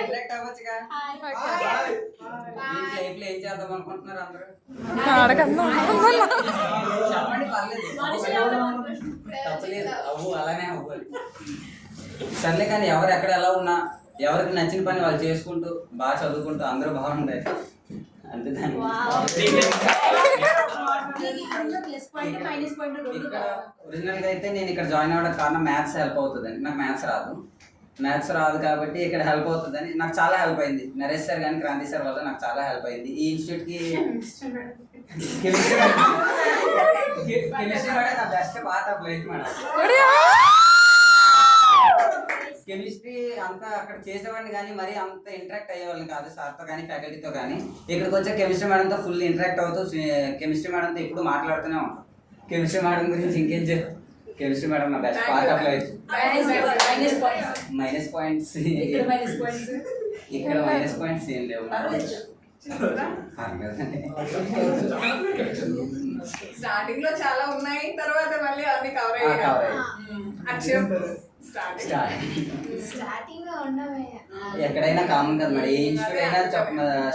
Interact అవ్వచ్చుగా. Life లో ఏం చేద్దాం అనుకుంటున్నారు అందరూ? చెప్పండి, పర్లేదు, తప్పలేదు, అవ్వు అలానే అవ్వాలి. సర్లే, కానీ ఎవరు ఎక్కడ ఎలా ఉన్నా ఎవరికి నచ్చిన పని వాళ్ళు చేసుకుంటూ బాగా చదువుకుంటూ అందరూ బాగుంటారు అంతే. దాన్ని ఇక్కడ ఒరిజినల్గా అయితే నేను ఇక్కడ జాయిన్ అవ్వడానికి కారణం మ్యాథ్స్ హెల్ప్ అవుతుందని. నాకు మ్యాథ్స్ రాదు కాబట్టి ఇక్కడ హెల్ప్ అవుతుందని నాకు చాలా హెల్ప్ అయింది. నరేష్ సార్ కానీ క్రాంతి సార్ వల్ల నాకు చాలా హెల్ప్ అయింది. ఈ ఇన్స్టిట్యూట్కి కెమిస్ట్రీ మేడం నా best part of life madam. Chemistry అంతా అక్కడ చేసేవాడిని కానీ మరి అంత ఇంటరాక్ట్ అయ్యేవాళ్ళని కాదు సార్తో కానీ ఫ్యాకల్టీతో కానీ. ఇక్కడికి వచ్చే కెమిస్ట్రీ మేడంతో ఫుల్ ఇంటరాక్ట్ అవుతూ కెమిస్ట్రీ మేడంతో ఎప్పుడు మాట్లాడుతూనే ఉంటాం. కెమిస్ట్రీ మేడం గురించి ఇంకేం చెప్పు. కెమిస్ట్రీ మేడం నా best part of life. Minus points ఇక్కడ మైనస్ పాయింట్స్ ఏం లేవు. స్టార్టింగ్ లో చాలా ఉన్నాయి, తర్వాత మళ్ళీ అన్ని కవర్ అయ్యాయి. ఎక్కడైనా కామన్ కదా మరి, ఏ ఇన్స్టిట్యూట్ అయినా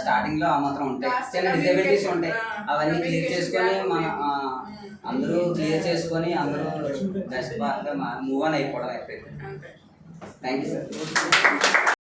స్టార్టింగ్ లో ఆ మాత్రం ఉంటాయి, చిన్న డిజబిలిటీస్ ఉంటాయి. అవన్నీ క్లియర్ చేసుకొని మన అందరూ క్లియర్ చేసుకొని అందరూ బెస్ట్ పార్ట్గా మూవ్ ఆన్ అయిపోవడం అయిపోయింది. Thank you sir.